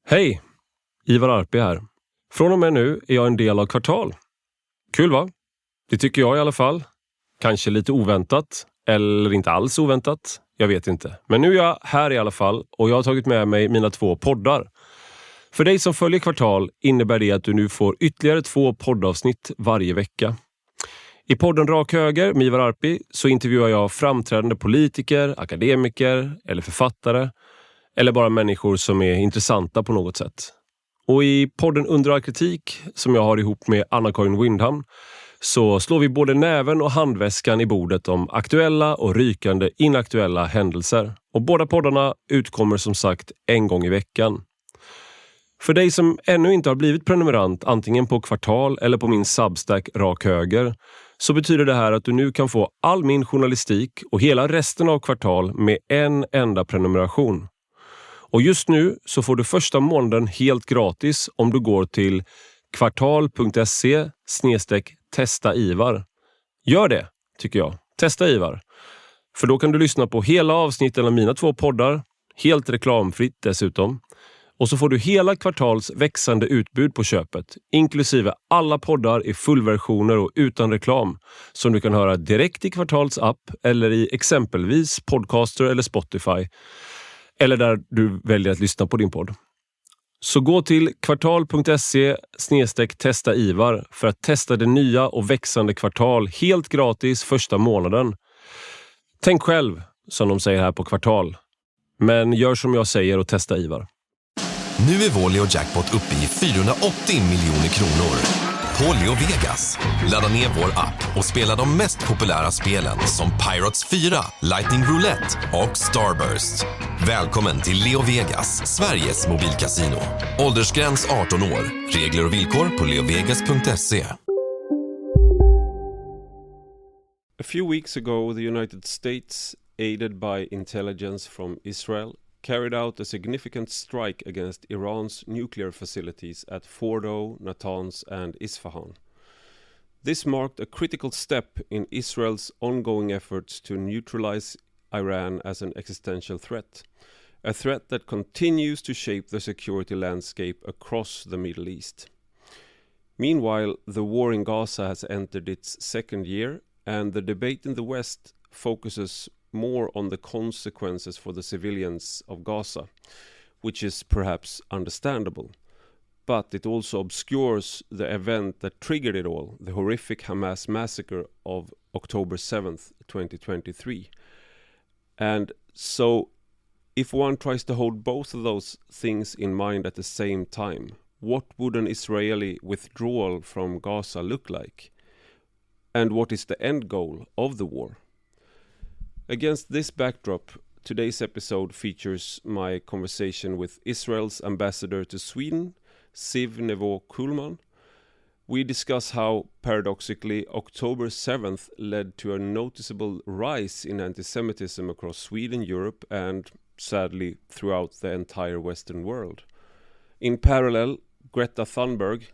Hej, Ivar Arpi här. Från och med nu är jag en del av Kvartal. Kul va? Det tycker jag i alla fall. Kanske lite oväntat, eller inte alls oväntat. Jag vet inte. Men nu är jag här i alla fall och jag har tagit med mig mina 2 poddar. För dig som följer Kvartal innebär det att du nu får ytterligare 2 poddavsnitt varje vecka. I podden Rak Höger med Ivar Arpi så intervjuar jag framträdande politiker, akademiker eller författare. Eller bara människor som är intressanta på något sätt. Och i podden Under all kritik som jag har ihop med Anna-Karin så slår vi både näven och handväskan i bordet om aktuella och rykande inaktuella händelser. Och båda poddarna utkommer som sagt en gång i veckan. För dig som ännu inte har blivit prenumerant antingen på Kvartal eller på min Substack Rak Höger så betyder det här att du nu kan få all min journalistik och hela resten av Kvartal med en enda prenumeration. Och just nu så får du första månaden helt gratis om du går till kvartal.se/testa Ivar. Gör det, tycker jag. Testa Ivar. För då kan du lyssna på hela avsnitten av mina 2 poddar, helt reklamfritt dessutom. Och så får du hela Kvartals växande utbud på köpet, inklusive alla poddar i fullversioner och utan reklam, som du kan höra direkt i Kvartals app eller i exempelvis Podcaster eller Spotify. Eller där du väljer att lyssna på din podd. Så gå till kvartal.se/testa Ivar för att testa det nya och växande Kvartal helt gratis första månaden. Tänk själv, som de säger här på Kvartal. Men gör som jag säger och testa Ivar. Nu är vår Leo Jackpot uppe i 480 miljoner kronor. På Leo Vegas. Ladda ner vår app och spela de mest populära spelen som Pirates 4, Lightning Roulette och Starburst. Välkommen till Leo Vegas, Sveriges mobilkasino. Åldersgräns 18 år. Regler och villkor på leovegas.se. A few weeks ago, the United States, aided by intelligence from Israel, carried out a significant strike against Iran's nuclear facilities at Fordo, Natanz and Isfahan. This marked a critical step in Israel's ongoing efforts to neutralize Iran as an existential threat, a threat that continues to shape the security landscape across the Middle East. Meanwhile, the war in Gaza has entered its second year, and the debate in the West focuses more on the consequences for the civilians of Gaza, which is perhaps understandable. But it also obscures the event that triggered it all, the horrific Hamas massacre of October 7th, 2023. And so, if one tries to hold both of those things in mind at the same time, what would an Israeli withdrawal from Gaza look like? And what is the end goal of the war? Against this backdrop, today's episode features my conversation with Israel's ambassador to Sweden, Ziv Nevo Kulman. We discuss how, paradoxically, October 7th led to a noticeable rise in antisemitism across Sweden, Europe, and, sadly, throughout the entire Western world. In parallel, Greta Thunberg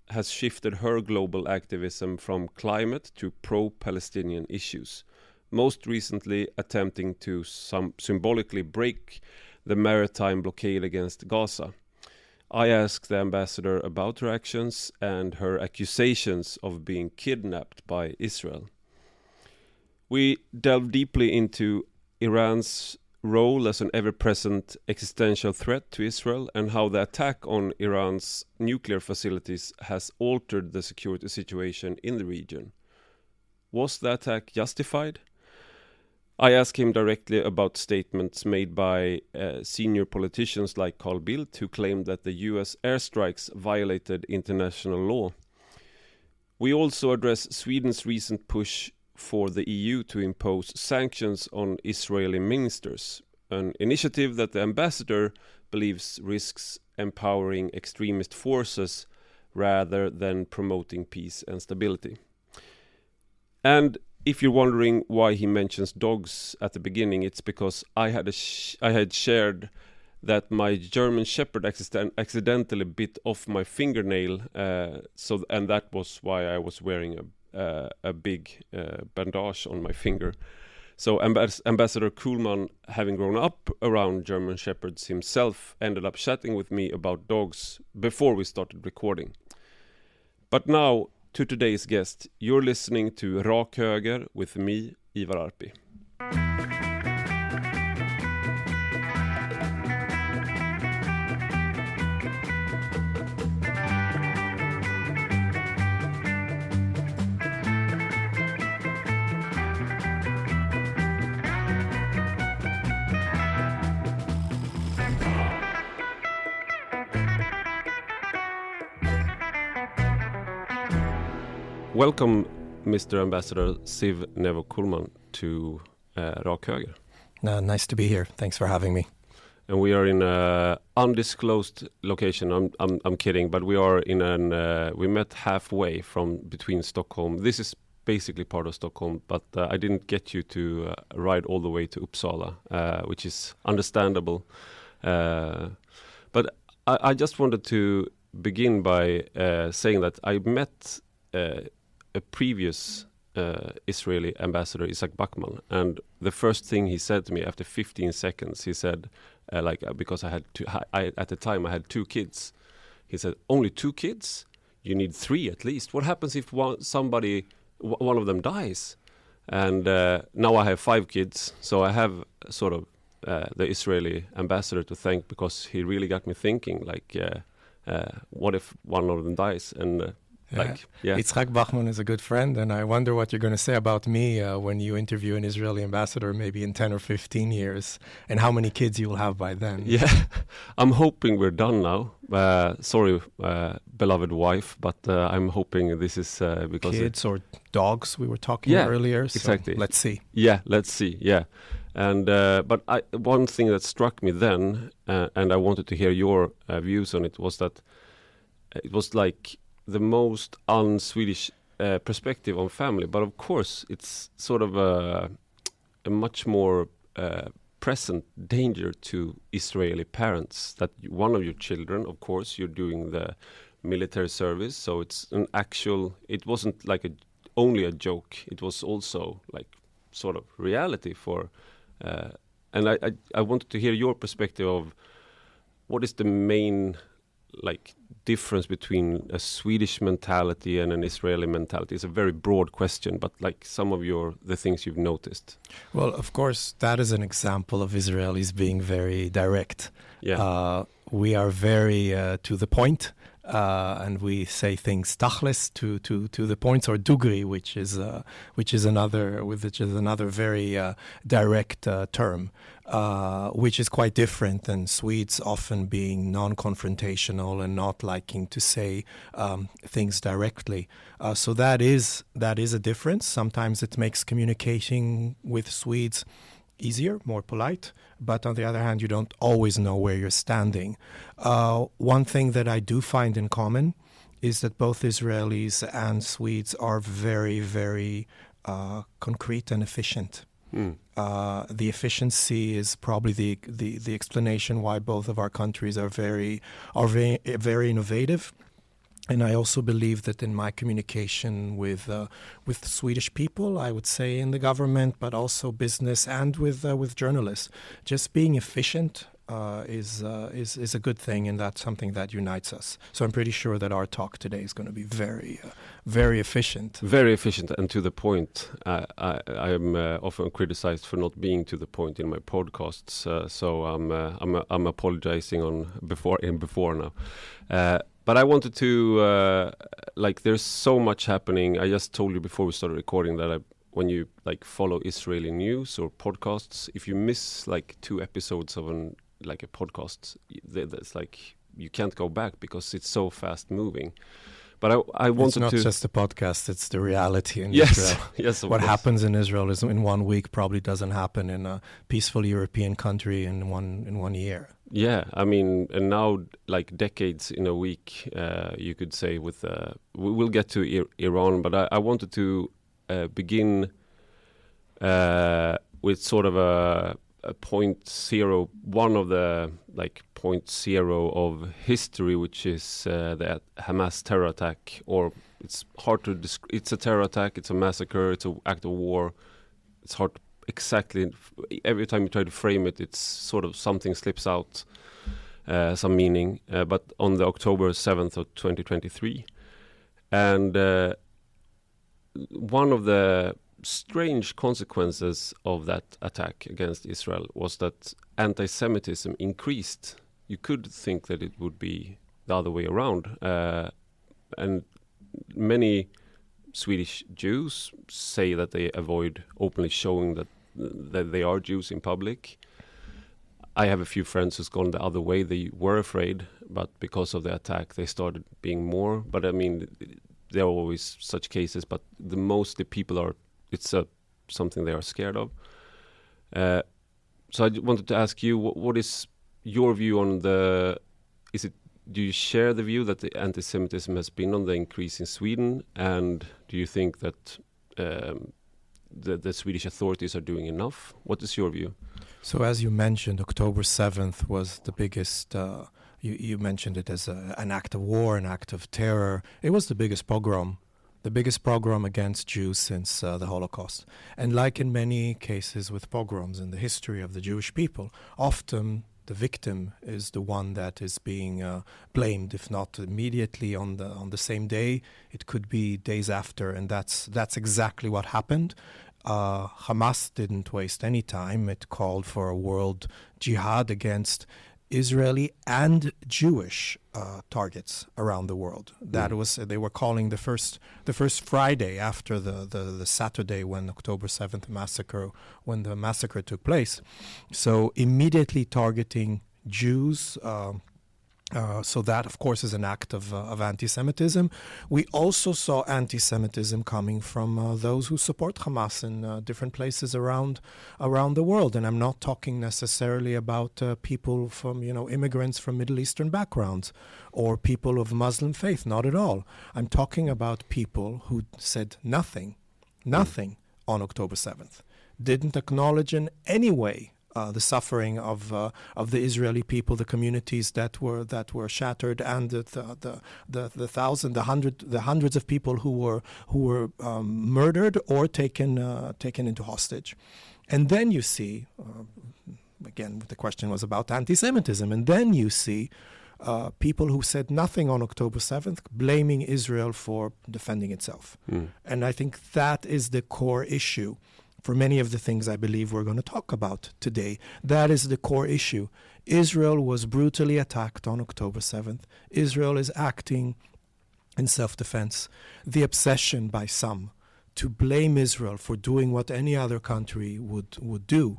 has shifted her global activism from climate to pro-Palestinian issues, most recently attempting to symbolically break the maritime blockade against Gaza. I asked the ambassador about her actions and her accusations of being kidnapped by Israel. We delve deeply into Iran's role as an ever-present existential threat to Israel and how the attack on Iran's nuclear facilities has altered the security situation in the region. Was the attack justified? I asked him directly about statements made by senior politicians like Carl Bildt, who claimed that the US airstrikes violated international law. We also address Sweden's recent push for the EU to impose sanctions on Israeli ministers, an initiative that the ambassador believes risks empowering extremist forces rather than promoting peace and stability. And if you're wondering why he mentions dogs at the beginning, it's because I had shared that my German Shepherd accidentally bit off my fingernail, and that was why I was wearing a big bandage on my finger. So Ambassador Kulman, having grown up around German Shepherds himself, ended up chatting with me about dogs before we started recording. But now, to today's guest, you're listening to Rak Höger with me, Ivar Arpi. Welcome, Mr. Ambassador Ziv Nevo Kulman, to Rak Höger. Nice to be here. Thanks for having me. And we are in an undisclosed location. I'm kidding, but we are in we met halfway between Stockholm. This is basically part of Stockholm, but I didn't get you to ride all the way to Uppsala, which is understandable. But I just wanted to begin by saying that I met a previous Israeli ambassador, Isaac Bachman, and the first thing he said to me after 15 seconds, he said, because I at the time I had 2 kids, he said, "Only 2 kids? You need 3 at least. What happens if one of them dies?" And now I have 5 kids, so I have sort of the Israeli ambassador to thank, because he really got me thinking, what if one of them dies? And Yitzhak Bachman is a good friend, and I wonder what you're going to say about me when you interview an Israeli ambassador maybe in 10 or 15 years, and how many kids you will have by then. Yeah, I'm hoping we're done now. Sorry, beloved wife, but I'm hoping this is because... Kids or dogs, we were talking earlier. So exactly. Let's see. Yeah, let's see, yeah. And but one thing that struck me then, and I wanted to hear your views on it, was that it was like the most un-Swedish perspective on family. But of course, it's sort of a much more present danger to Israeli parents, that one of your children, of course, you're doing the military service, so it's an actual, it wasn't like only a joke, it was also like sort of reality for, and I wanted to hear your perspective of what is the main difference between a Swedish mentality and an Israeli mentality. It's a very broad question, but some of the things you've noticed. Well, of course, that is an example of Israelis being very direct. Yeah. We are very to the point, and we say things tachlis, to the points, or dugri, which is another very direct term. Which is quite different than Swedes often being non-confrontational and not liking to say things directly. So that is a difference. Sometimes it makes communicating with Swedes easier, more polite, but on the other hand, you don't always know where you're standing. One thing that I do find in common is that both Israelis and Swedes are very, very concrete and efficient. The efficiency is probably the explanation why both of our countries are very innovative. And I also believe that in my communication with Swedish people, I would say in the government, but also business and with journalists, just being efficient is a good thing, and that's something that unites us. So I'm pretty sure that our talk today is going to be very, very efficient. Very efficient and to the point. I'm often criticized for not being to the point in my podcasts, so I'm apologizing before now. But I wanted to there's so much happening. I just told you before we started recording that when you follow Israeli news or podcasts, if you miss 2 episodes of a podcast, that's you can't go back because it's so fast moving. But I wanted to... It's not just a podcast, it's the reality in Israel. Yes, what happens in Israel is in 1 week probably doesn't happen in a peaceful European country in one year. Yeah, I mean, and now decades in a week, you could say. We'll get to Iran, but I wanted to begin with sort of a 0.0, one of the 0.0 of history, which is the Hamas terror attack, or it's hard to it's a terror attack, it's a massacre, it's an act of war. It's hard exactly. Every time you try to frame it, it's sort of something slips out, some meaning. But on the October 7th of 2023, and one of the strange consequences of that attack against Israel was that anti-Semitism increased. You could think that it would be the other way around, and many Swedish Jews say that they avoid openly showing that they are Jews in public. I have a few friends who's gone the other way. They were afraid, but because of the attack, they started being more. But I mean, there are always such cases, but mostly people are. It's something they are scared of. So I wanted to ask you, what is your view on the? Do you share the view that the anti-Semitism has been on the increase in Sweden, and do you think that the Swedish authorities are doing enough? What is your view? So as you mentioned, October 7th was the biggest, you mentioned it as an act of war, an act of terror. It was the biggest pogrom against Jews since the Holocaust. And like in many cases with pogroms in the history of the Jewish people, often the victim is the one that is being blamed, if not immediately on the same day, it could be days after, and that's exactly what happened. Hamas didn't waste any time. It called for a world jihad against Israeli and Jewish targets around the world. That was they were calling the first Friday after the Saturday when October 7th massacre, when the massacre took place. So immediately targeting Jews. So that, of course, is an act of anti-Semitism. We also saw anti-Semitism coming from those who support Hamas in different places around the world. And I'm not talking necessarily about people from, immigrants from Middle Eastern backgrounds or people of Muslim faith. Not at all. I'm talking about people who said nothing on October 7th, didn't acknowledge in any way the suffering of the Israeli people, the communities that were shattered, and the hundreds of people who were murdered or taken into hostage. And then you see, again, the question was about anti-Semitism, and then you see people who said nothing on October 7th blaming Israel for defending itself. And I think that is the core issue. For many of the things I believe we're going to talk about today, that is the core issue. Israel was brutally attacked on October 7th. Israel is acting in self-defense. The obsession by some to blame Israel for doing what any other country would do,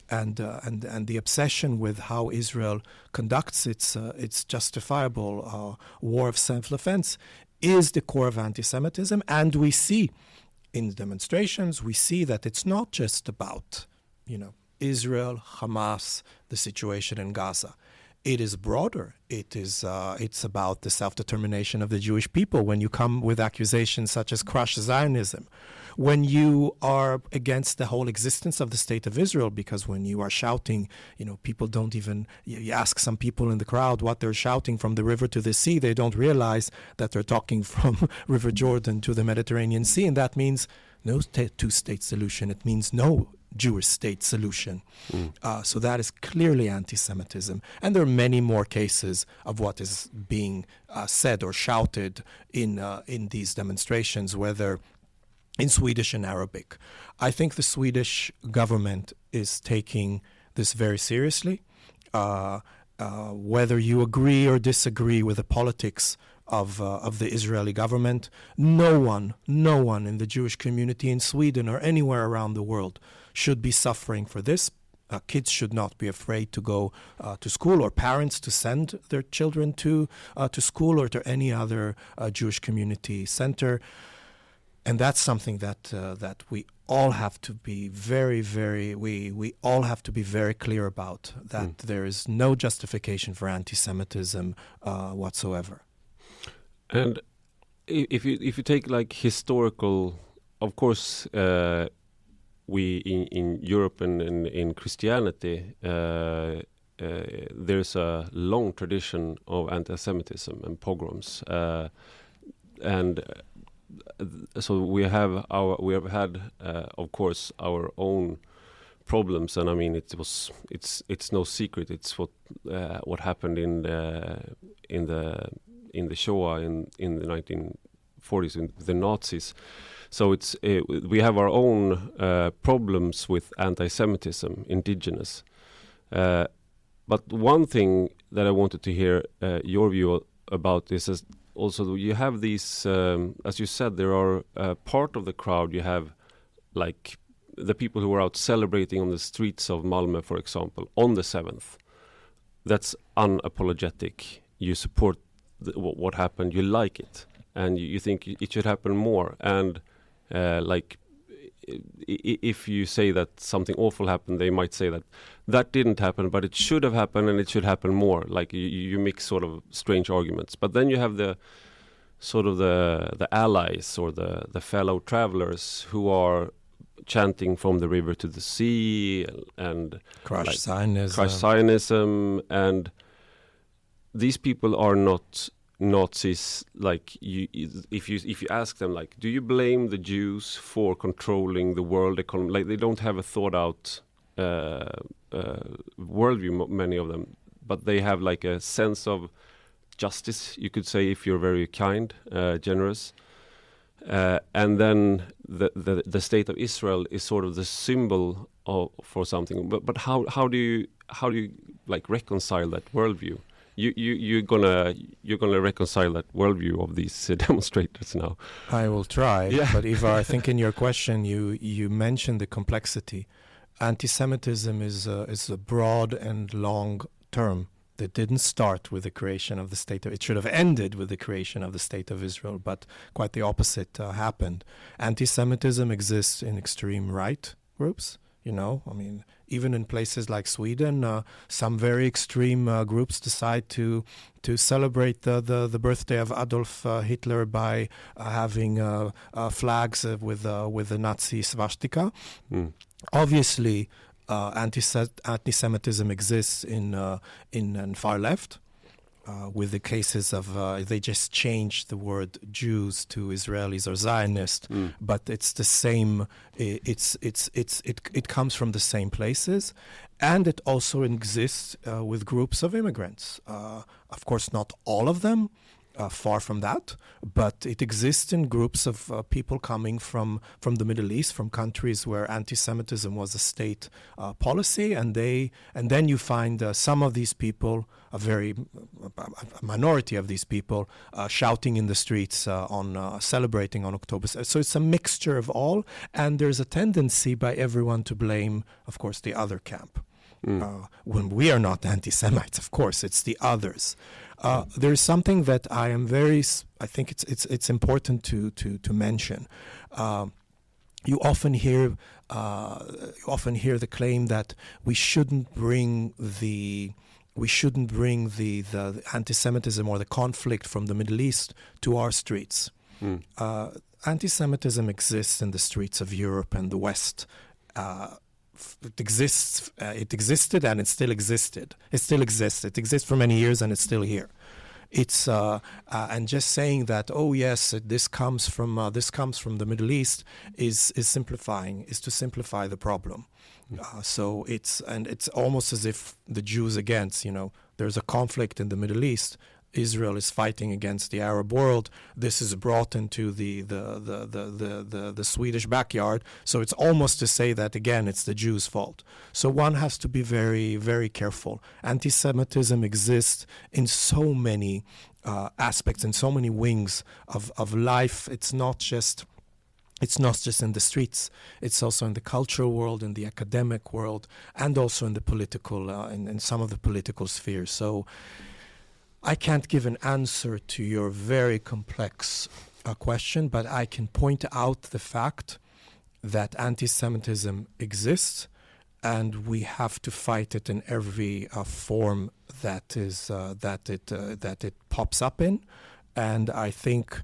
and the obsession with how Israel conducts its justifiable war of self-defense is the core of anti-Semitism, and we see in the demonstrations, we see that it's not just about, Israel, Hamas, the situation in Gaza. It is broader. It's about the self-determination of the Jewish people. When you come with accusations such as crush Zionism, when you are against the whole existence of the state of Israel, because when you are shouting, people don't even, you ask some people in the crowd what they're shouting from the river to the sea, they don't realize that they're talking from River Jordan to the Mediterranean Sea, and that means no two-state solution. It means no Jewish state solution. So that is clearly anti-Semitism. And there are many more cases of what is being said or shouted in these demonstrations, whether in Swedish and Arabic. I think the Swedish government is taking this very seriously. Whether you agree or disagree with the politics of the Israeli government, no one in the Jewish community in Sweden or anywhere around the world should be suffering for this. Kids should not be afraid to go to school, or parents to send their children to school or to any other Jewish community center. And that's something that we all have to be we all have to be very clear about, that there is no justification for anti-Semitism whatsoever. And if you take like historical, of course, we in Europe and in Christianity, there's a long tradition of anti-Semitism and pogroms, and so we have had, of course, our own problems, and I mean it's no secret. It's what happened in the Shoah in the 1940s in the Nazis. So we have our own problems with anti-Semitism, indigenous. But one thing that I wanted to hear your view about this is also you have these, as you said, there are part of the crowd. You have like the people who are out celebrating on the streets of Malmö, for example, on the 7th. That's unapologetic. You support what happened. You like it, and you think it should happen more. And if you say that something awful happened, they might say that didn't happen, but it should have happened, and it should happen more. Like you mix sort of strange arguments. But then you have the sort of the allies or the fellow travelers who are chanting from the river to the sea and crush Zionism, and these people are not Nazis. Like if you ask them, like, do you blame the Jews for controlling the world economy? Like, they don't have a thought out worldview, many of them, but they have like a sense of justice, you could say, if you're very kind, generous. And then the state of Israel is sort of the symbol for something. But how do you like reconcile that worldview? You're gonna reconcile that worldview of these demonstrators now. I will try. Yeah. But Ivar, I think in your question you mentioned the complexity. Anti-Semitism is a broad and long term. It didn't start with the creation of the state. It should have ended with the creation of the state of Israel, but quite the opposite happened. Anti-Semitism exists in extreme right groups. You know, I mean, even in places like Sweden, some very extreme groups decide to celebrate the birthday of Adolf Hitler by having flags with the Nazi swastika. Mm. Obviously, anti-Semitism exists in far left, with the cases of they just changed the word Jews to Israelis or Zionist, but it's the same. It comes from the same places, and it also exists with groups of immigrants. Of course, not all of them. Far from that, but it exists in groups of people coming from the Middle East, from countries where anti-Semitism was a state policy, and then you find some of these people, a minority of these people, shouting in the streets on celebrating on October. So it's a mixture of all, and there's a tendency by everyone to blame, of course, the other camp. When we are not anti-Semites, of course, it's the others. There's something that I think it's important to mention. You often hear the claim that we shouldn't bring the anti-Semitism or the conflict from the Middle East to our streets. Anti-Semitism exists in the streets of Europe and the West. It exists. It existed, and it still existed. It still exists. It exists for many years, and it's still here. It's and just saying that, oh yes, this comes from the Middle East is to simplify the problem. So it's almost as if the Jews against, there's a conflict in the Middle East. Israel is fighting against the Arab world. This is brought into the Swedish backyard. So it's almost to say that, again, it's the Jews' fault. So one has to be very, very careful. Anti-Semitism exists in so many aspects, in so many wings of life. It's not just in the streets. It's also in the cultural world, in the academic world, and also in the political, in some of the political spheres. So I can't give an answer to your very complex question, but I can point out the fact that anti-Semitism exists, and we have to fight it in every form that it pops up in. And I think,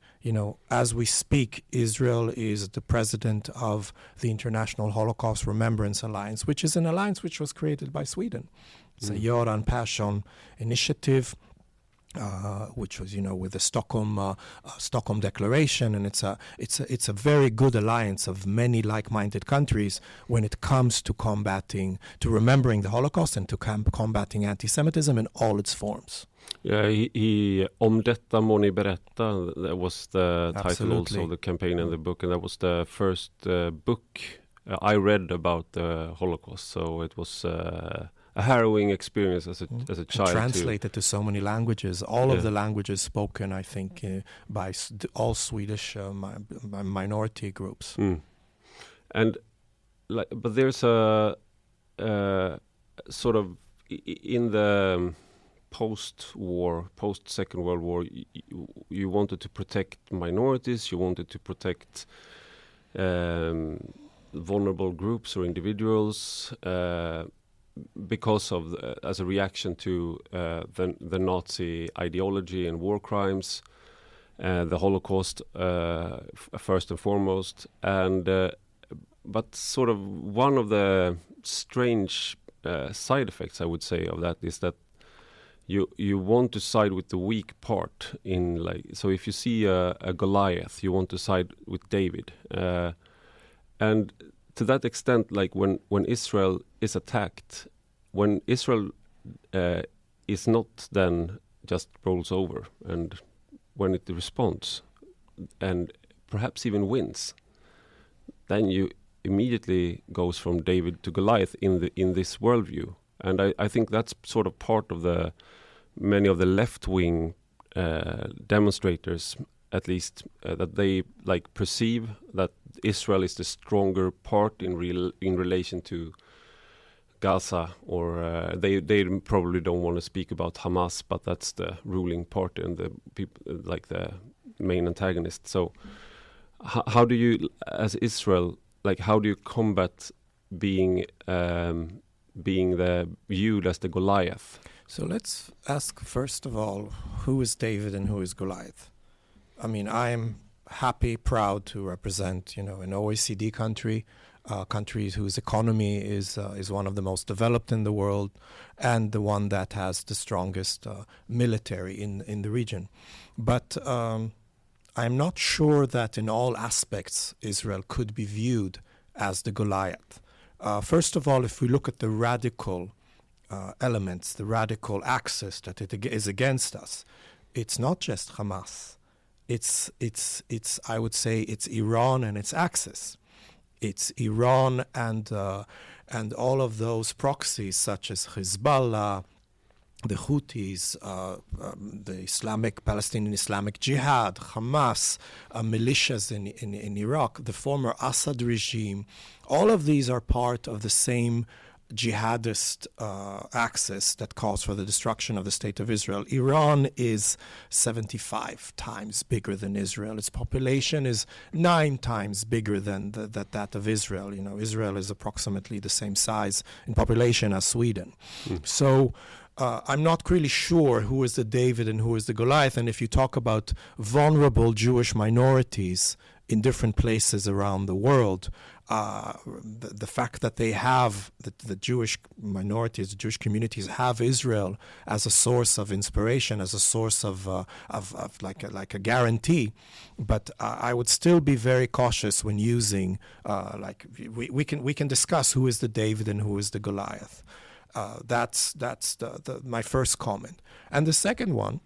as we speak, Israel is the president of the International Holocaust Remembrance Alliance, which is an alliance which was created by Sweden. It's a Göran Persson initiative. which was, with the Stockholm Declaration, and it's a very good alliance of many like-minded countries when it comes to remembering the Holocaust and to combating anti-Semitism in all its forms. Yeah, Om detta må ni berätta, that was the title also of the campaign and the book, and that was the first book I read about the Holocaust, so it was a harrowing experience as a child. Translated to so many languages, all of the languages spoken, I think, by all Swedish minority groups. And but there's a sort of in the post-Second World War, you wanted to protect minorities, you wanted to protect vulnerable groups or individuals because of as a reaction to the Nazi ideology and war crimes, the Holocaust first and foremost, and but sort of one of the strange side effects, I would say, of that is that you want to side with the weak part so if you see a Goliath, you want to side with David, and to that extent, like when Israel is attacked, when Israel is not then just rolls over, and when it responds and perhaps even wins, then you immediately goes from David to Goliath in this worldview. And I think that's sort of part of many of the left-wing demonstrators, at least, that they perceive that Israel is the stronger part in relation to Gaza, or they probably don't want to speak about Hamas, but that's the ruling party and the people, like the main antagonist. So how do you, as Israel, how do you combat being viewed as the Goliath? So let's ask, first of all, who is David and who is Goliath? I mean, I'm proud to represent, an OECD country, countries whose economy is one of the most developed in the world, and the one that has the strongest military in the region. But I'm not sure that in all aspects Israel could be viewed as the Goliath. First of all, if we look at the radical elements, the radical axis that it is against us, it's not just Hamas. It's I would say it's Iran and its axis. It's Iran and all of those proxies such as Hezbollah, the Houthis, the Palestinian Islamic Jihad, Hamas, militias in Iraq, the former Assad regime. All of these are part of the same jihadist axis that calls for the destruction of the State of Israel. Iran is 75 times bigger than Israel. Its population is 9 times bigger than that of Israel. Israel is approximately the same size in population as Sweden. So I'm not really sure who is the David and who is the Goliath. And if you talk about vulnerable Jewish minorities in different places around the world, the fact that they have, the Jewish minorities, the Jewish communities have Israel as a source of inspiration, as a source of like a guarantee. But I would still be very cautious when using, we can discuss who is the David and who is the Goliath. That's my first comment. And the second one,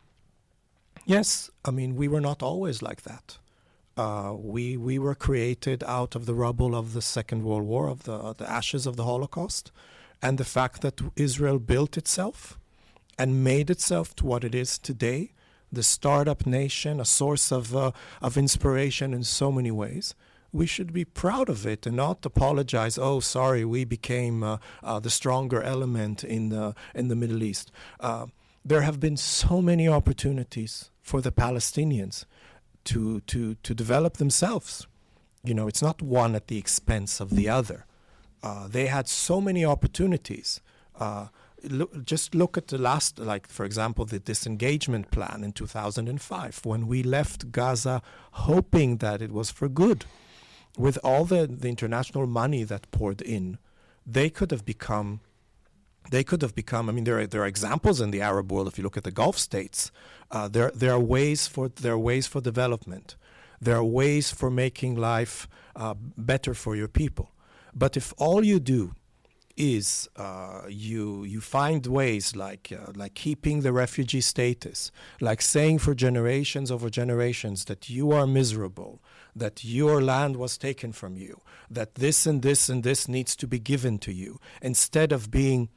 yes, I mean, we were not always like that. We were created out of the rubble of the Second World War, of the ashes of the Holocaust, and the fact that Israel built itself and made itself to what it is today, the startup nation, a source of inspiration in so many ways. We should be proud of it and not apologize. Oh, sorry, we became the stronger element in the Middle East. There have been so many opportunities for the Palestinians to develop themselves. It's not one at the expense of the other. They had so many opportunities. Just look at the last, for example, the disengagement plan in 2005, when we left Gaza hoping that it was for good. With all the international money that poured in, they could have become they could have become. I mean, there are examples in the Arab world. If you look at the Gulf states, there are ways for development. There are ways for making life better for your people. But if all you do is you find ways like keeping the refugee status, like saying for generations over generations that you are miserable, that your land was taken from you, that this and this and this needs to be given to you, instead of being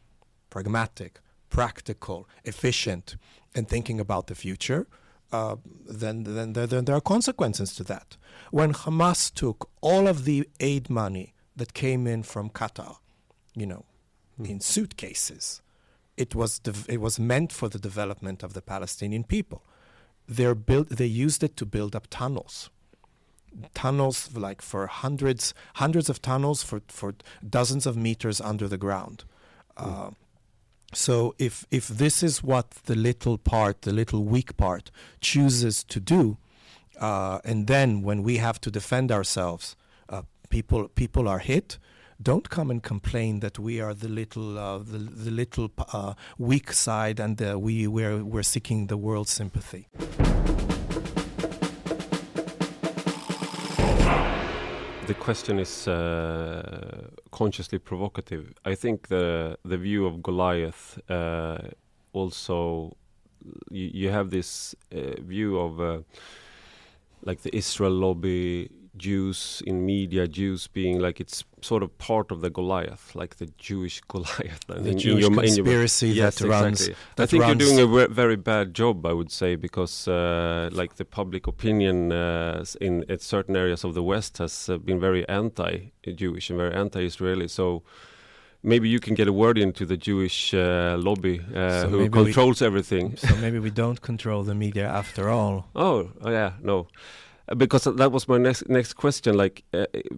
pragmatic, practical, efficient, and thinking about the future, then there are consequences to that. When Hamas took all of the aid money that came in from Qatar, in suitcases, it was meant for the development of the Palestinian people. They used it to build up tunnels like for hundreds of tunnels for dozens of meters under the ground. So if this is what the little weak part chooses to do, and then when we have to defend ourselves, people are hit, don't come and complain that we are the little weak side and we're seeking the world's sympathy. The question is consciously provocative. I think the view of Goliath also, you have this view of like the Israel lobby, Jews in media, Jews being like it's sort of part of the Goliath, like the Jewish Goliath. The Jewish conspiracy that runs. Exactly. I think you're doing a very bad job, I would say, because like the public opinion in certain areas of the West has been very anti-Jewish and very anti-Israeli. So maybe you can get a word into the Jewish lobby who controls everything. So maybe we don't control the media after all. Oh yeah, no. Because that was my next question. Like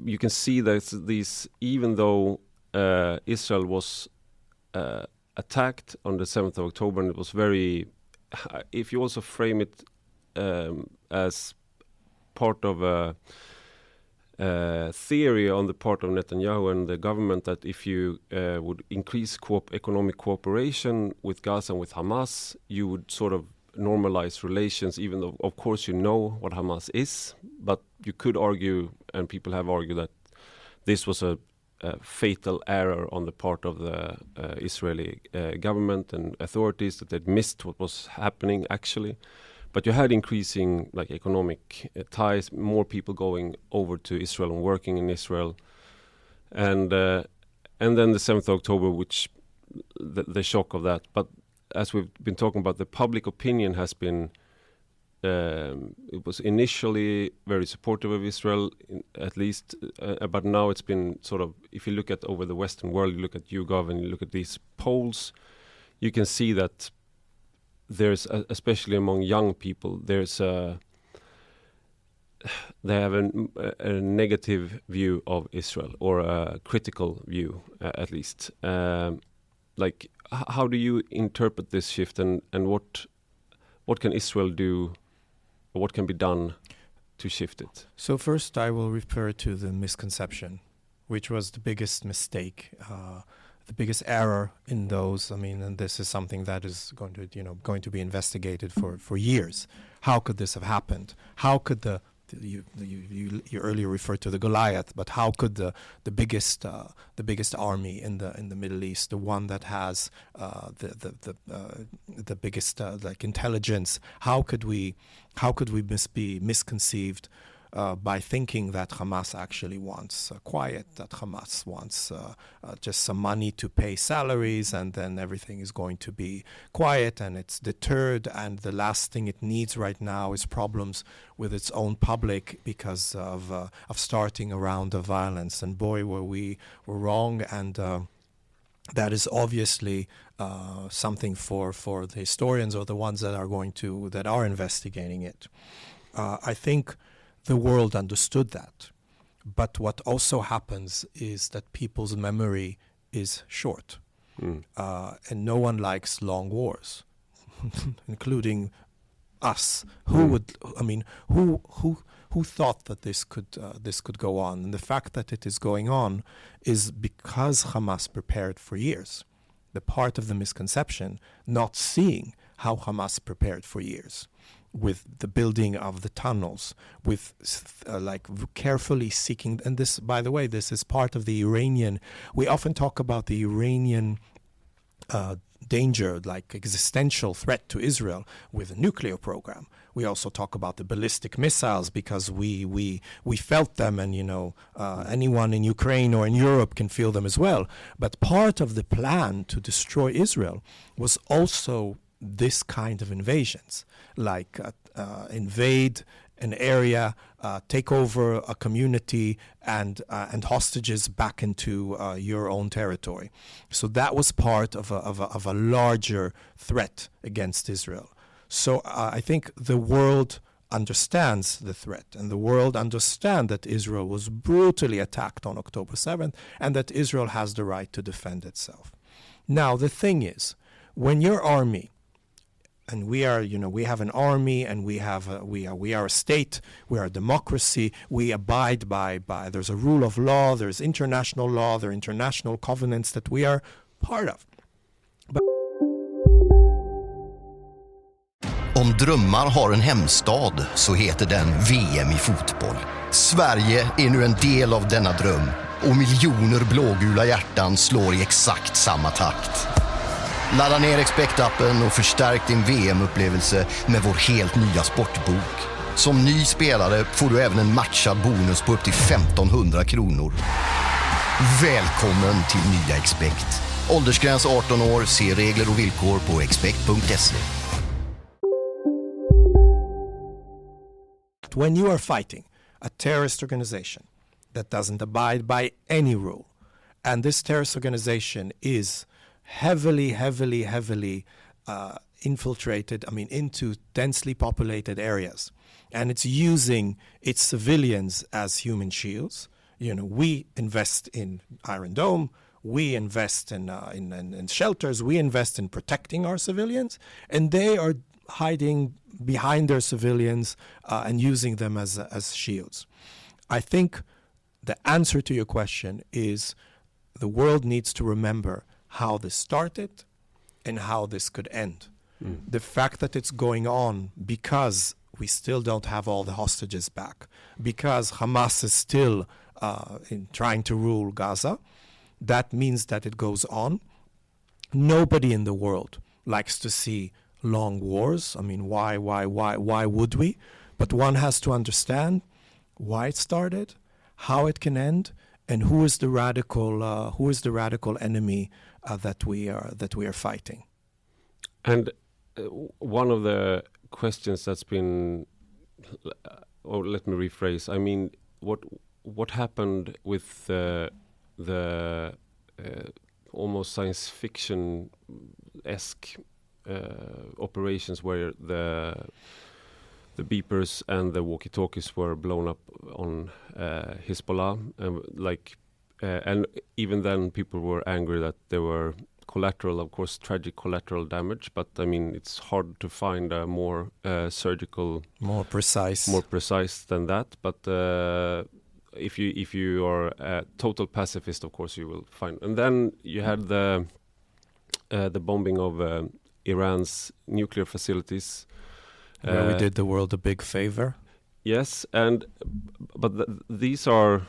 you can see that these, even though Israel was attacked on the 7th of October, and it was very, if you also frame it as part of a theory on the part of Netanyahu and the government that if you would increase economic cooperation with Gaza and with Hamas, you would sort of normalize relations, even though of course you know what Hamas is, but you could argue, and people have argued, that this was a fatal error on the part of the Israeli government and authorities, that they'd missed what was happening actually. But you had increasing like economic ties, more people going over to Israel and working in Israel, and then the 7th of October, which the shock of that. But as we've been talking about, the public opinion has been, it was initially very supportive of Israel, at least, but now it's been sort of, if you look at over the Western world, you look at YouGov and you look at these polls, you can see that there's, especially among young people, they have a negative view of Israel, or a critical view, at least. Like, how do you interpret this shift, and what can Israel do, or what can be done to shift it? So first I will refer to the misconception, which was the biggest mistake, the biggest error in those. I mean, and this is something that is going to be investigated for years. How could this have happened? How could you earlier referred to the Goliath, but how could the biggest army in the Middle East, the one that has the biggest like intelligence, how could we be misconceived by thinking that Hamas actually wants quiet, that Hamas wants just some money to pay salaries, and then everything is going to be quiet and it's deterred, and the last thing it needs right now is problems with its own public because of starting a round of violence. And boy, were we wrong, and that is obviously something for the historians, or the ones that are investigating it. I think the world understood that. But what also happens is that people's memory is short. And no one likes long wars, including us. Who thought that this could go on? And the fact that it is going on is because Hamas prepared for years. the part of the misconception, not seeing how Hamas prepared for years with the building of the tunnels, with carefully seeking, and this, by the way, this is part of the Iranian, we often talk about the Iranian danger, like existential threat to Israel with a nuclear program. We also talk about the ballistic missiles because we felt them, and anyone in Ukraine or in Europe can feel them as well. But part of the plan to destroy Israel was also this kind of invasions, like invade an area, take over a community, and hostages back into your own territory. So that was part of a larger threat against Israel. So I think the world understands the threat, and the world understands that Israel was brutally attacked on October 7th, and that Israel has the right to defend itself. Now the thing is, when your army, and we have an army, and we are a state, we are a democracy, we abide by there's a rule of law, there's international law, there are international covenants that we are part of. Om drömmar har en hemstad så heter den VM i fotboll. Sverige är nu en del av denna dröm och miljoner blågula hjärtan slår i exakt samma takt. Ladda ner Expect-appen och förstärk din VM-upplevelse med vår helt nya sportbok. Som ny spelare får du även en matchad bonus på upp till 1500 kronor. Välkommen till nya Expect. Åldersgräns 18 år, se regler och villkor på expect.se. When you are fighting a terrorist organization that doesn't abide by any rule, and this terrorist organization is heavily infiltrated, into densely populated areas, and it's using its civilians as human shields. We invest in Iron Dome, we invest in shelters, we invest in protecting our civilians, and they are hiding behind their civilians and using them as shields. I think the answer to your question is the world needs to remember how this started and how this could end. The fact that it's going on because we still don't have all the hostages back, because Hamas is still trying to rule Gaza, that means that it goes on. Nobody in the world likes to see long wars. Why would we? But one has to understand why it started, how it can end, and who is the radical enemy that we are fighting. And one of the questions that's been, or let me rephrase. What happened with the almost science fiction-esque operations where the beepers and the walkie-talkies were blown up on Hezbollah, and even then people were angry that there were collateral, of course, tragic collateral damage. But it's hard to find a more surgical, more precise than that. But if you are a total pacifist, of course, you will find. And then you had the bombing of Iran's nuclear facilities. Where we did the world a big favor. Yes, but these are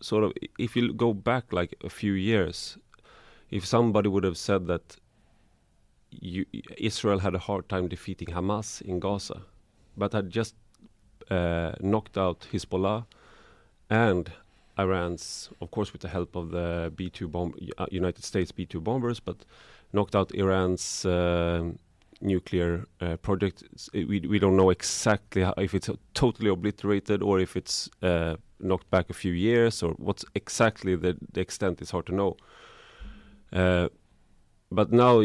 sort of, if you go back like a few years, if somebody would have said that Israel had a hard time defeating Hamas in Gaza, but had just knocked out Hezbollah and Iran's, of course with the help of the United States B-2 bombers, but knocked out Iran's nuclear project. We don't know exactly if it's totally obliterated or if it's knocked back a few years, or what's exactly the extent is hard to know. But now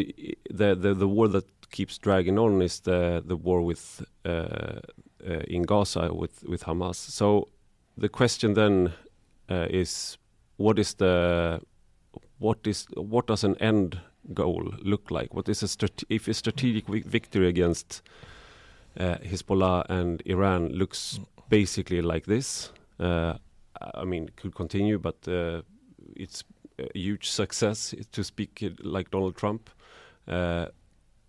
the war that keeps dragging on is the war with in Gaza with Hamas. So the question then is what does an end goal look like? What is if a strategic victory against Hezbollah and Iran looks basically like this? It could continue, but it's a huge success, to speak like Donald Trump. But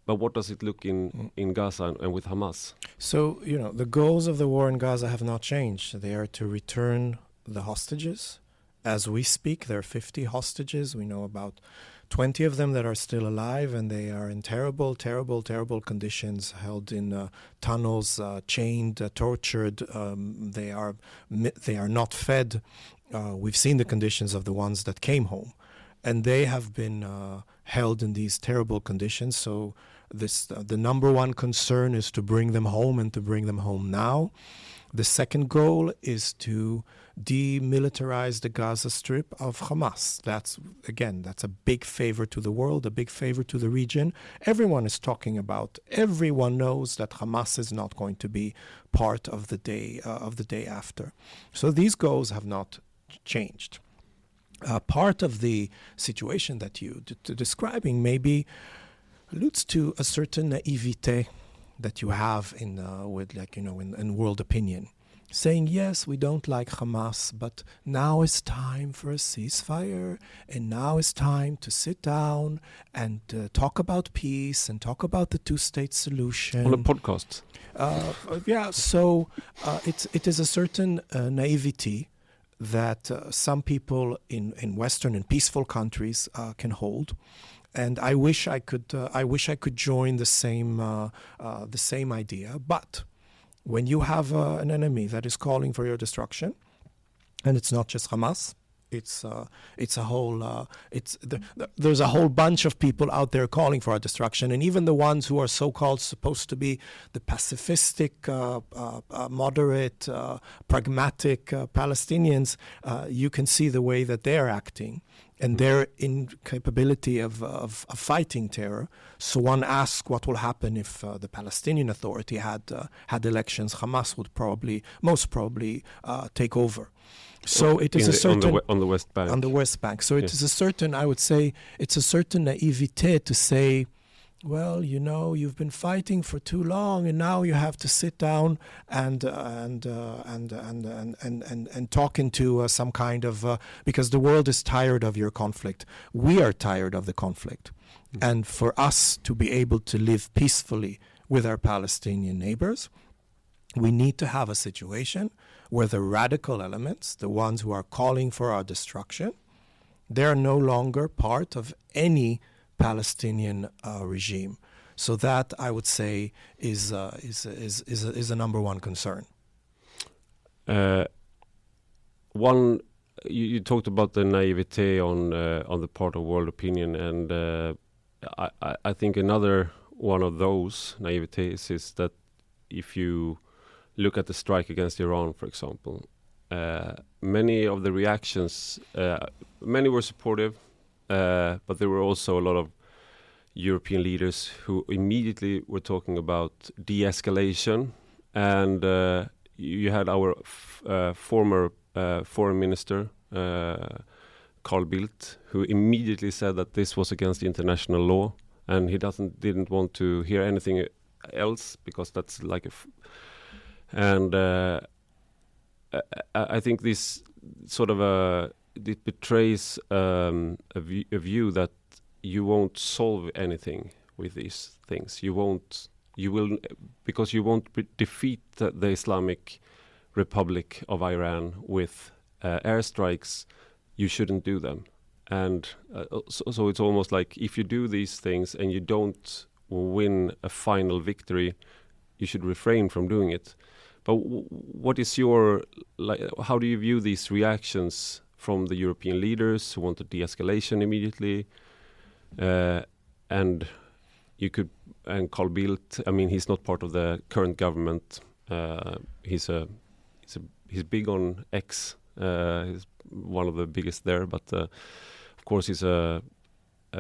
what does it look in Gaza and with Hamas? So, the goals of the war in Gaza have not changed. They are to return the hostages. As we speak, there are 50 hostages. We know about 20 of them that are still alive, and they are in terrible, terrible, terrible conditions, held in tunnels, chained, tortured. They are not fed. We've seen the conditions of the ones that came home, and they have been held in these terrible conditions. So the number one concern is to bring them home, and to bring them home now. The second goal is to demilitarize the Gaza Strip of Hamas. That's a big favor to the world, a big favor to the region. Everyone knows that Hamas is not going to be part of the day after. So these goals have not changed. Part of the situation that you're describing maybe alludes to a certain naivete that you have in world opinion, saying, yes, we don't like Hamas, but now is time for a ceasefire, and now is time to sit down and talk about peace and talk about the two-state solution. On a podcast. It is a certain naivety that some people in Western and peaceful countries can hold. And I wish I could join the same idea. But when you have an enemy that is calling for your destruction, and it's not just Hamas, there's a whole bunch of people out there calling for our destruction, and even the ones who are so-called supposed to be the pacifistic, moderate, pragmatic Palestinians, you can see the way that they're acting and their incapability of fighting terror. So one asks what will happen if the Palestinian Authority had elections. Hamas would most probably take over. So it is on the West Bank. On the West Bank. So it is a certain, I would say, it's a certain naivete to say, well, you've been fighting for too long, and now you have to sit down and talk into some kind of because the world is tired of your conflict. We are tired of the conflict, and for us to be able to live peacefully with our Palestinian neighbors, we need to have a situation where the radical elements, the ones who are calling for our destruction, they are no longer part of any Palestinian regime. So that, I would say, is a number one concern. You talked about the naivete on the part of world opinion, and I think another one of those naivetes is that if you look at the strike against Iran, for example, many of the reactions, many were supportive, but there were also a lot of European leaders who immediately were talking about de-escalation. And you had our former foreign minister, Carl Bildt, who immediately said that this was against international law, and he didn't want to hear anything else, because that's like I think this sort of it betrays a view that you won't solve anything with these things. Because you won't defeat the Islamic Republic of Iran with airstrikes. You shouldn't do them, and so it's almost like if you do these things and you don't win a final victory, you should refrain from doing it. But what is how do you view these reactions from the European leaders who want a de-escalation immediately? And Carl Bildt, I mean, he's not part of the current government. He's big on X. He's one of the biggest there, but of course he's a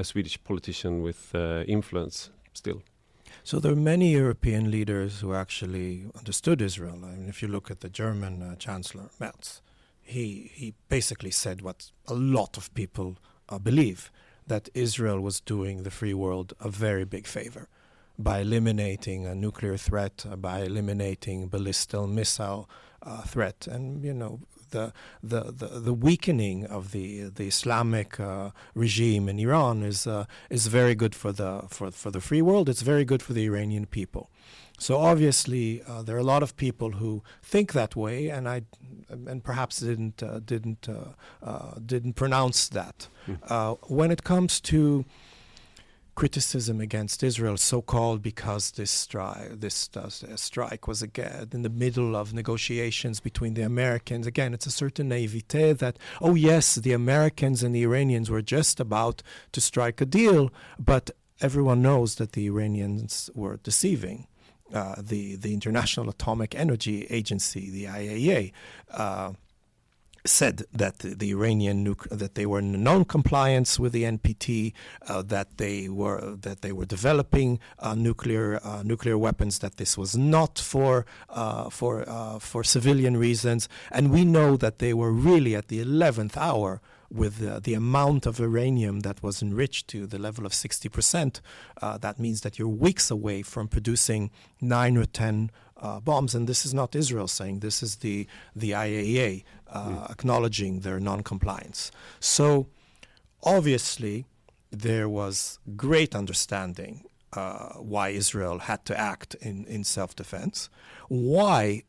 Swedish politician with influence still. So there are many European leaders who actually understood Israel. I mean, if you look at the German Chancellor Merz, he basically said what a lot of people believe, that Israel was doing the free world a very big favor by eliminating a nuclear threat, by eliminating ballistic missile threat. And, the weakening of the Islamic regime in Iran is very good for the free world. It's very good for the Iranian people. So obviously there are a lot of people who think that way, and perhaps didn't pronounce that. When it comes to criticism against Israel, so-called because this strike was again in the middle of negotiations between the Americans. Again, it's a certain naivete that, oh yes, the Americans and the Iranians were just about to strike a deal, but everyone knows that the Iranians were deceiving. The International Atomic Energy Agency, the IAEA, said that the Iranian that they were in non-compliance with the NPT, that they were developing nuclear weapons, that this was not for civilian reasons, and we know that they were really at the 11th hour with the amount of uranium that was enriched to the level of 60%. That means that you're weeks away from producing 9 or 10 bombs, and this is not Israel saying, this is the IAEA acknowledging their non-compliance. So obviously there was great understanding why Israel had to act in self-defense, why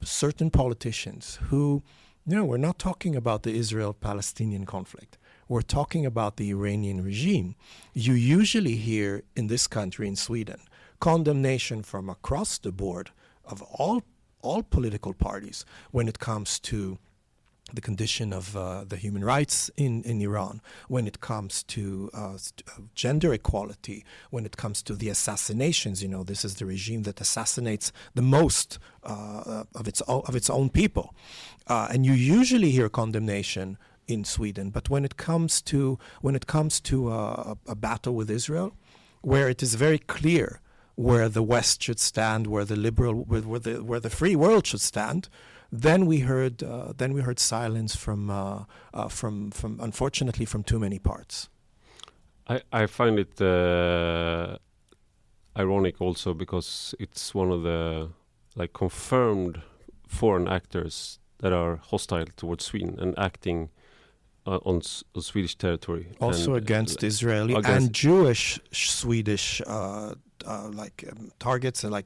certain politicians who, we're not talking about the Israel-Palestinian conflict. We're talking about the Iranian regime. You usually hear in this country, in Sweden, condemnation from across the board of all political parties when it comes to the condition of the human rights in Iran, when it comes to gender equality, when it comes to the assassinations. This is the regime that assassinates the most of its own people, and you usually hear condemnation in Sweden. But when it comes to a battle with Israel, where it is very clear where the West should stand, where the free world should stand, then we heard silence from unfortunately from too many parts. I find it ironic also because it's one of the confirmed foreign actors that are hostile towards Sweden and acting on Swedish territory. Also and, against Israeli and Jewish Swedish targets and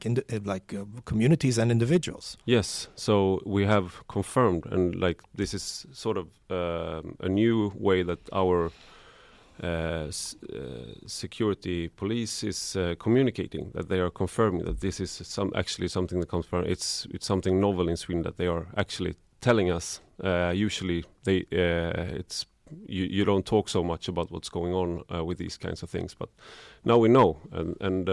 communities and individuals. Yes, so we have confirmed, and this is sort of a new way that our security police is communicating, that they are confirming that this is something that comes from. It's something novel in Sweden that they are actually telling us. Usually, you don't talk so much about what's going on with these kinds of things, but now we know, and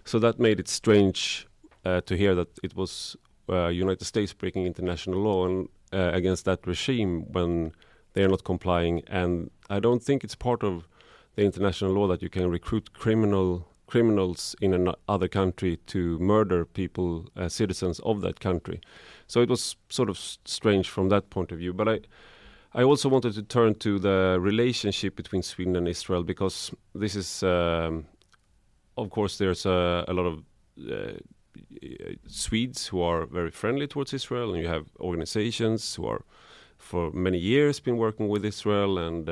so that made it strange to hear that it was United States breaking international law and against that regime when they are not complying. And I don't think it's part of the international law that you can recruit criminals in another country to murder people, citizens of that country. So it was sort of strange from that point of view. But I also wanted to turn to the relationship between Sweden and Israel, because this is, of course, there's a lot of Swedes who are very friendly towards Israel, and you have organizations who are for many years been working with Israel, and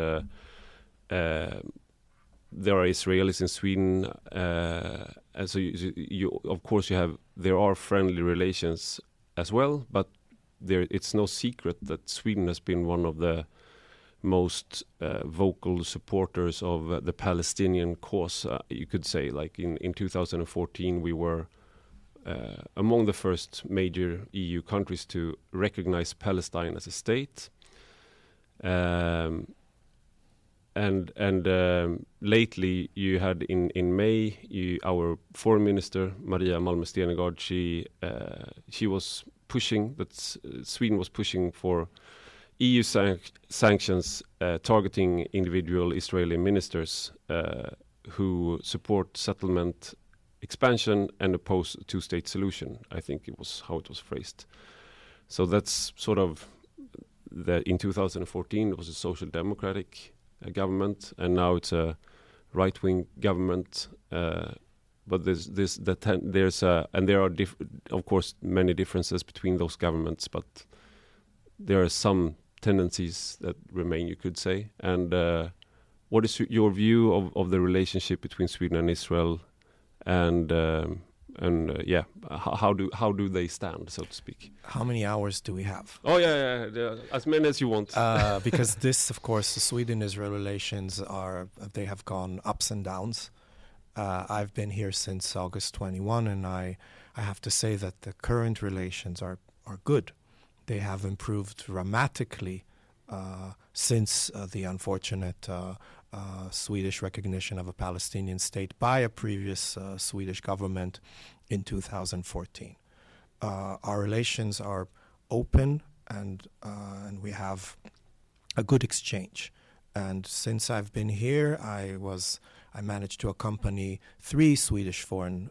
there are Israelis in Sweden, and so you of course there are friendly relations as well, but it's no secret that Sweden has been one of the most vocal supporters of the Palestinian cause. You could say, in 2014, we were among the first major EU countries to recognize Palestine as a state. And lately, you had in May, our foreign minister Maria Malmö Stenergard, she was pushing that Sweden was pushing for EU sanctions targeting individual Israeli ministers who support settlement expansion and oppose a two-state solution. I think it was how it was phrased. So that's sort of in 2014 it was a social democratic government, and now it's a right-wing government. But there are of course many differences between those governments, but there are some tendencies that remain, you could say. And what is your view of the relationship between Sweden and Israel, and how do they stand, so to speak? How many hours do we have? Oh yeah, as many as you want. Because this, of course, the Sweden-Israel relations they have gone ups and downs. I've been here since August 21, and I have to say that the current relations are good. They have improved dramatically since the unfortunate Swedish recognition of a Palestinian state by a previous Swedish government in 2014. Our relations are open, and we have a good exchange. And since I've been here, I managed to accompany 3 Swedish foreign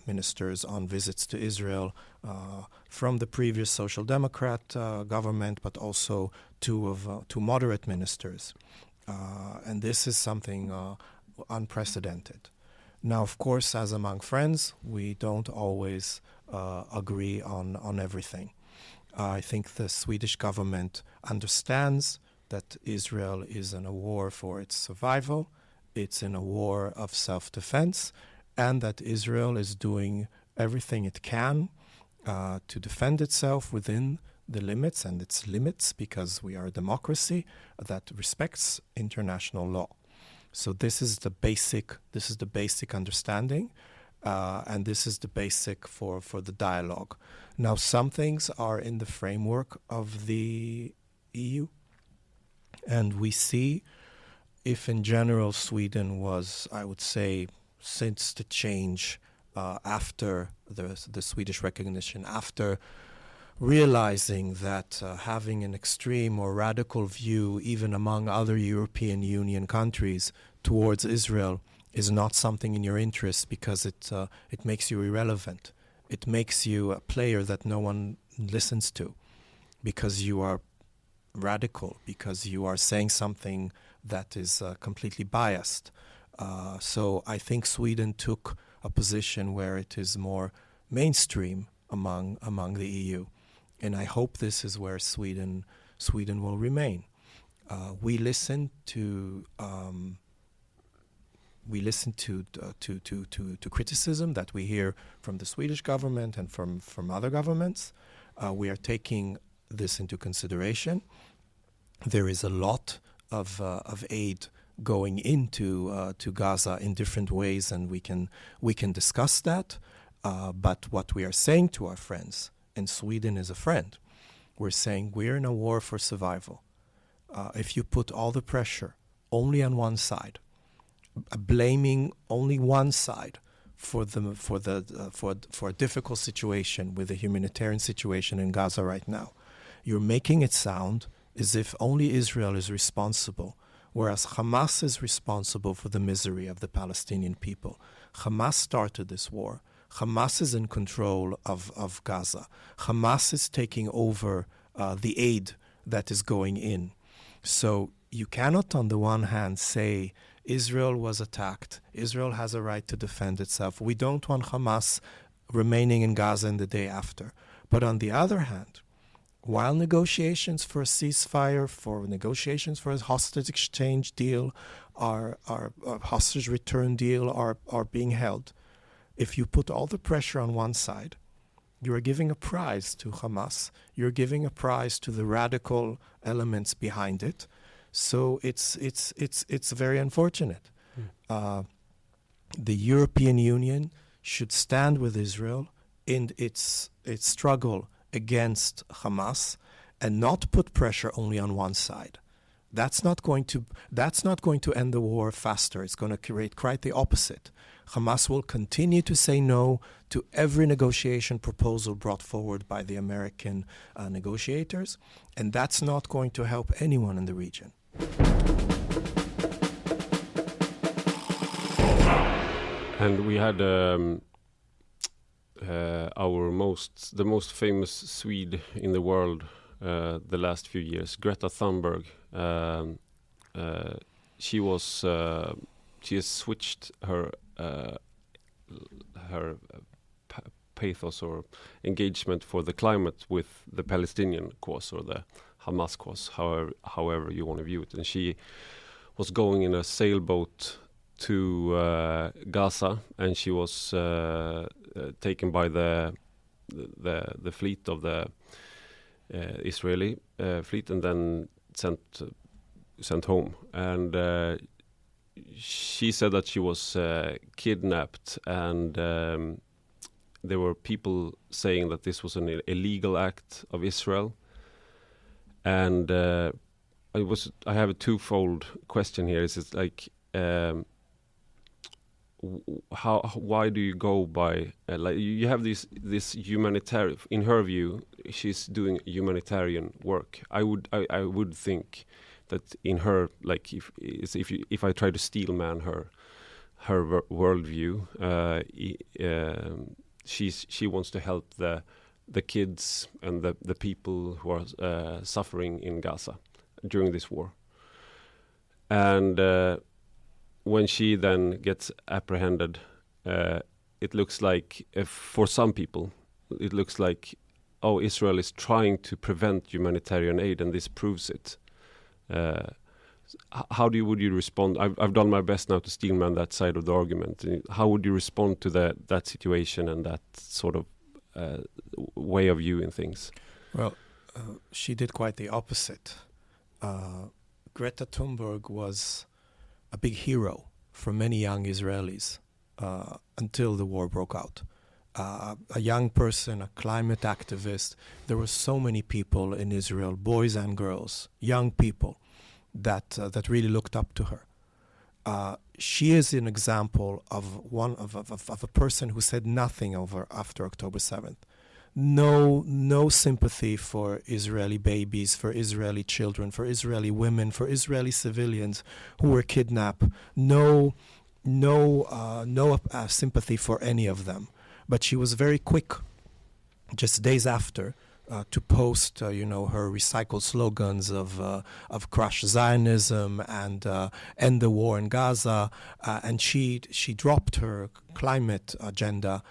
ministers on visits to Israel from the previous Social Democrat government, but also 2 moderate ministers. And this is something unprecedented. Now, of course, as among friends, we don't always agree on everything. I think the Swedish government understands that Israel is in a war for its survival, it's in a war of self-defense, and that Israel is doing everything it can to defend itself within the limits and its limits, because we are a democracy that respects international law. So this is the basic understanding, and this is the basic for the dialogue. Now, some things are in the framework of the EU, and we see if in general Sweden was, I would say, since the change after the Swedish recognition, after realizing that having an extreme or radical view, even among other European Union countries, towards Israel is not something in your interest, because it makes you irrelevant. It makes you a player that no one listens to, because you are radical, because you are saying something that is completely biased. So I think Sweden took a position where it is more mainstream among the EU. And I hope this is where Sweden will remain. We listen to criticism that we hear from the Swedish government and from other governments. We are taking this into consideration. There is a lot of aid going into to Gaza in different ways, and we can discuss that. But what we are saying to our friends, and Sweden is a friend, we're saying we're in a war for survival. If you put all the pressure only on one side, blaming only one side for a difficult situation with the humanitarian situation in Gaza right now, you're making it sound as if only Israel is responsible, whereas Hamas is responsible for the misery of the Palestinian people. Hamas started this war. Hamas is in control of Gaza. Hamas is taking over the aid that is going in. So you cannot, on the one hand, say Israel was attacked. Israel has a right to defend itself. We don't want Hamas remaining in Gaza in the day after. But on the other hand, while negotiations for a ceasefire, for negotiations for a hostage exchange deal, a hostage return deal are being held, if you put all the pressure on one side, you are giving a prize to Hamas. You're giving a prize to the radical elements behind it. So it's very unfortunate. The European Union should stand with Israel in its struggle against Hamas, and not put pressure only on one side. That's not going to end the war faster. It's going to create quite the opposite. Hamas will continue to say no to every negotiation proposal brought forward by the American negotiators, and that's not going to help anyone in the region. And we had the most famous Swede in the world the last few years, Greta Thunberg. She has switched her pathos or engagement for the climate with the Palestinian cause or the Hamas cause, however you want to view it. And she was going in a sailboat to Gaza, and she was taken by the fleet of the Israeli fleet, and then sent home. And she said that she was kidnapped, and there were people saying that this was an illegal act of Israel. And I have a twofold question here. Is it like why do you go by like you have this humanitarian, in her view she's doing humanitarian work. I would think that in her, like if I try to steelman her worldview, she wants to help the kids and the people who are suffering in Gaza during this war. And when she then gets apprehended, it looks like, for some people, it looks like, oh, Israel is trying to prevent humanitarian aid, and this proves it. How would you respond? I've done my best now to steelman that side of the argument. How would you respond to that situation and that sort of way of viewing things? Well, she did quite the opposite. Greta Thunberg was a big hero for many young Israelis until the war broke out. A young person, a climate activist. There were so many people in Israel, boys and girls, young people, that really looked up to her. She is an example of a person who said nothing after October 7th. No sympathy for Israeli babies, for Israeli children, for Israeli women, for Israeli civilians who were kidnapped. No sympathy for any of them. But she was very quick, just days after, to post, her recycled slogans of crush Zionism and end the war in Gaza, and she dropped her climate agenda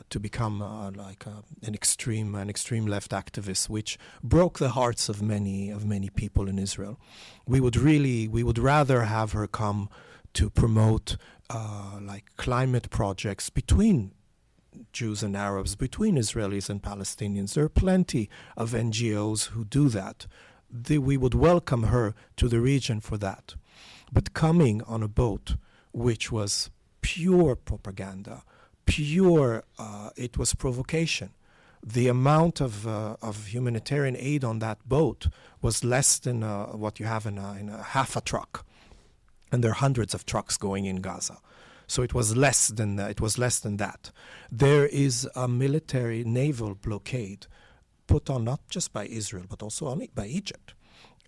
to become an extreme left activist, which broke the hearts of many people in Israel. We would rather have her come to promote climate projects between Jews and Arabs, between Israelis and Palestinians. There are plenty of NGOs who do that. We would welcome her to the region for that. But coming on a boat, which was pure propaganda, it was provocation. The amount of humanitarian aid on that boat was less than what you have in a half a truck. And there are hundreds of trucks going in Gaza. So it was less than that. There is a military naval blockade put on not just by Israel but also by Egypt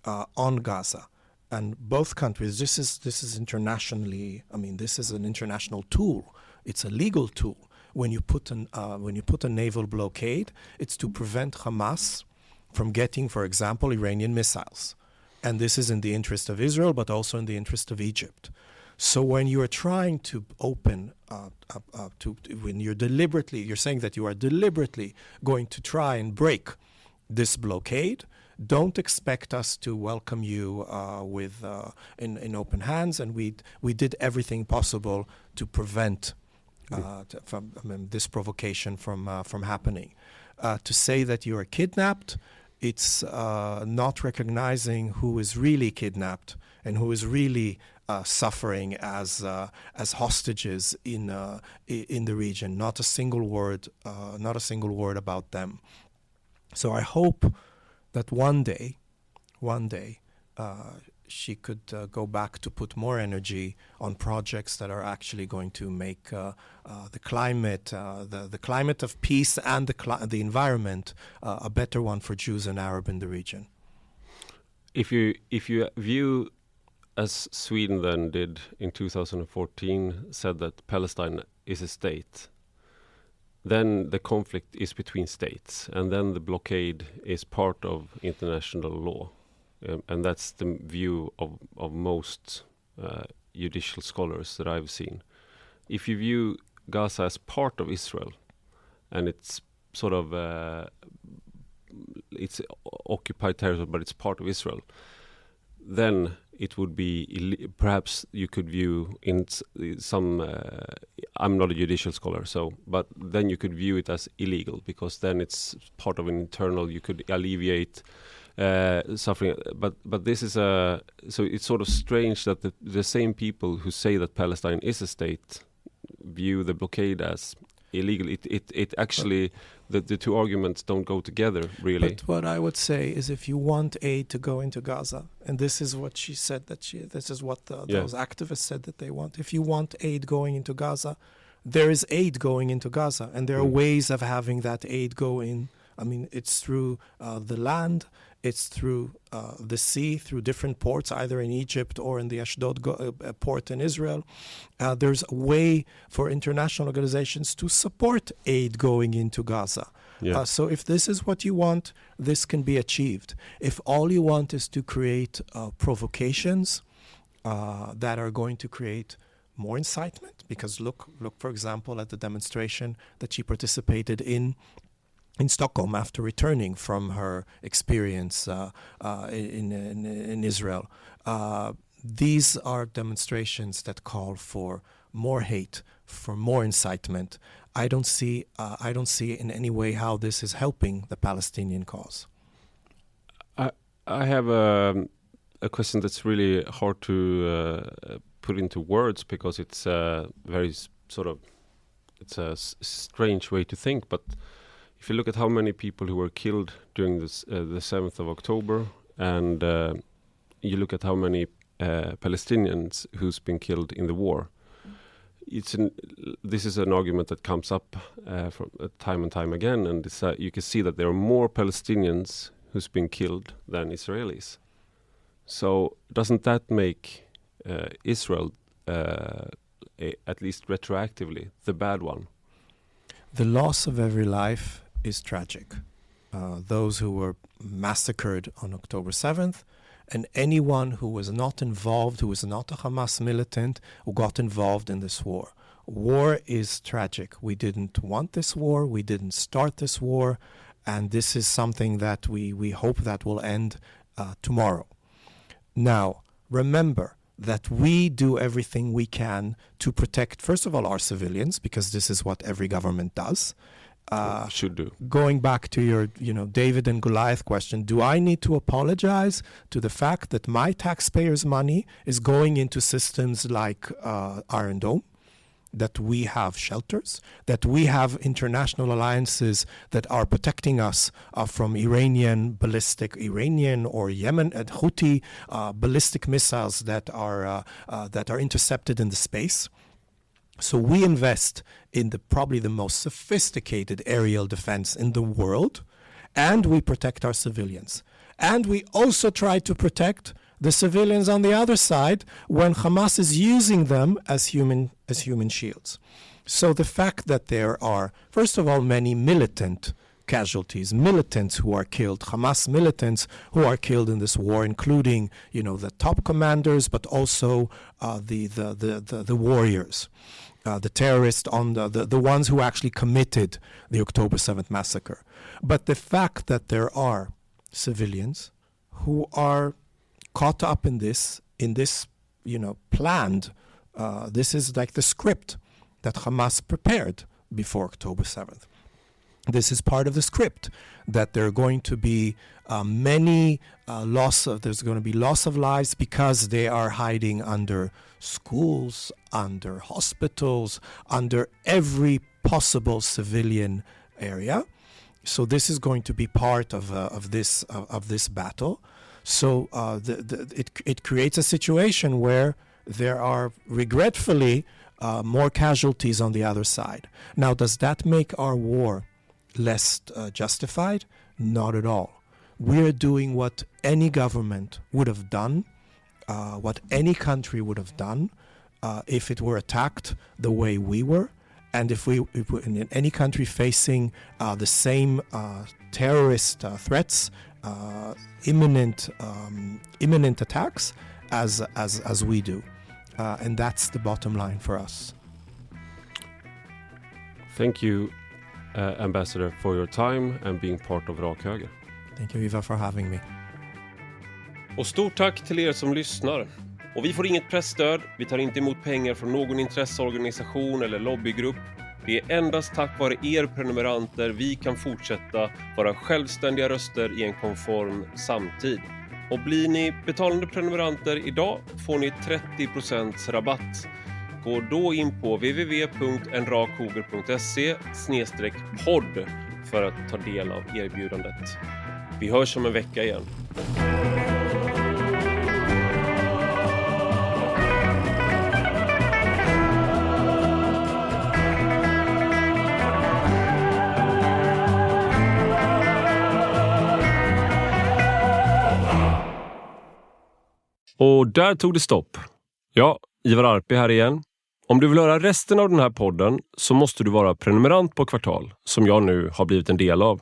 on Gaza, and both countries. This is internationally. I mean, this is an international tool. It's a legal tool. When you put a naval blockade, it's to prevent Hamas from getting, for example, Iranian missiles, and this is in the interest of Israel, but also in the interest of Egypt. So when you are trying to open, when you're saying that you are deliberately going to try and break this blockade, don't expect us to welcome you in open hands. And we did everything possible to prevent this provocation from happening. To say that you are kidnapped, it's not recognizing who is really kidnapped and who is really suffering as hostages in the region. Not a single word about them. So I hope that one day, she could go back to put more energy on projects that are actually going to make the climate, the climate of peace and the environment a better one for Jews and Arab in the region. If you view, as Sweden then did in 2014, said that Palestine is a state, then the conflict is between states, and then the blockade is part of international law. And that's the view of most judicial scholars that I've seen. If you view Gaza as part of Israel, and it's sort of it's occupied territory, but it's part of Israel, then it would be perhaps you could view in some I'm not a judicial scholar, but then you could view it as illegal, because then it's part of an internal, you could alleviate suffering, but this is so it's sort of strange that the same people who say that Palestine is a state view the blockade as illegal. It actually, the two arguments don't go together, really. But what I would say is, if you want aid to go into Gaza, and this is what she said, this is what those activists said that they want. If you want aid going into Gaza, there is aid going into Gaza, and there are ways of having that aid go in. I mean, it's through the land, it's through the sea, through different ports, either in Egypt or in the Ashdod port in Israel. There's a way for international organizations to support aid going into Gaza. Yeah. So if this is what you want, this can be achieved. If all you want is to create provocations that are going to create more incitement, because look, for example, at the demonstration that she participated in Stockholm after returning from her experience in Israel. These are demonstrations that call for more hate, for more incitement. I don't see in any way how this is helping the Palestinian cause. I have a question that's really hard to put into words, because it's very sort of, it's a strange way to think, but if you look at how many people who were killed during the 7th of October, and you look at how many Palestinians who's been killed in the war, this is an argument that comes up from time and time again, and you can see that there are more Palestinians who's been killed than Israelis. So doesn't that make Israel, at least retroactively, the bad one? The loss of every life is tragic. Those who were massacred on October 7th, and anyone who was not involved, who was not a Hamas militant, who got involved in this war. War is tragic. We didn't want this war. We didn't start this war. And this is something that we hope that will end tomorrow. Now, remember that we do everything we can to protect, first of all, our civilians, because this is what every government does. Should do. Going back to your, David and Goliath question, do I need to apologize to the fact that my taxpayers' money is going into systems like Iron Dome, that we have shelters, that we have international alliances that are protecting us from Iranian or Yemen Houthi ballistic missiles that are intercepted in the space? So we invest in probably the most sophisticated aerial defense in the world, and we protect our civilians. And we also try to protect the civilians on the other side when Hamas is using them as human shields. So the fact that there are, first of all, many militant casualties, militants who are killed, Hamas militants who are killed in this war, including, the top commanders, but also the warriors, the terrorists, the ones who actually committed the October 7th massacre. But the fact that there are civilians who are caught up in this, planned, this is like the script that Hamas prepared before October 7th. This is part of the script, that there are going to be there's going to be loss of lives because they are hiding under schools, under hospitals, under every possible civilian area. So this is going to be part of this battle. So it creates a situation where there are regretfully more casualties on the other side. Now, does that make our war less justified? Not at all. We're doing what any government would have done, what any country would have done if it were attacked the way we were, and if we in any country facing the same terrorist threats, imminent attacks as we do, and that's the bottom line for us. Thank you, Ambassador, for your time and being part of Rak Höger. Thank you, Ivar, for having me. Och stort tack till er som lyssnar. Och vi får inget pressstöd, vi tar inte emot pengar från någon intresseorganisation eller lobbygrupp. Det är endast tack vare er prenumeranter vi kan fortsätta vara självständiga röster i en konform samtid. Och blir ni betalande prenumeranter idag får ni 30% rabatt. Gå då in på www.enrakhoger.se/podd för att ta del av erbjudandet. Vi hörs om en vecka igen. Och där tog det stopp. Ja, Ivar Arpi här igen. Om du vill höra resten av den här podden så måste du vara prenumerant på Kvartal, som jag nu har blivit en del av.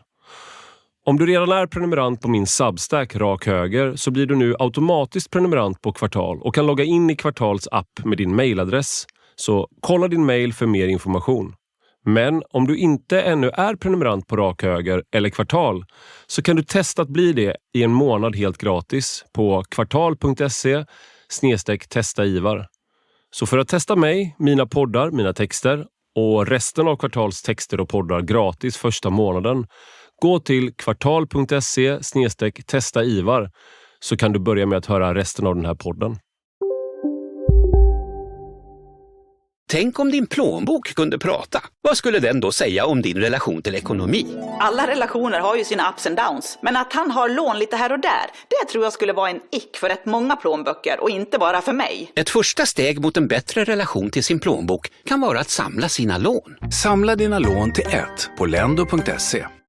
Om du redan är prenumerant på min Substack Rak Höger så blir du nu automatiskt prenumerant på Kvartal och kan logga in i Kvartals app med din mailadress. Så kolla din mail för mer information. Men om du inte ännu är prenumerant på Rak Höger eller Kvartal så kan du testa att bli det i en månad helt gratis på kvartal.se/testa Ivar. Så för att testa mig, mina poddar, mina texter och resten av Kvartals texter och poddar gratis första månaden, gå till kvartal.se/testa Ivar så kan du börja med att höra resten av den här podden. Tänk om din plånbok kunde prata. Vad skulle den då säga om din relation till ekonomi? Alla relationer har ju sina ups and downs. Men att han har lån lite här och där, det tror jag skulle vara en ick för rätt många plånböcker och inte bara för mig. Ett första steg mot en bättre relation till sin plånbok kan vara att samla sina lån. Samla dina lån till ett på lendo.se.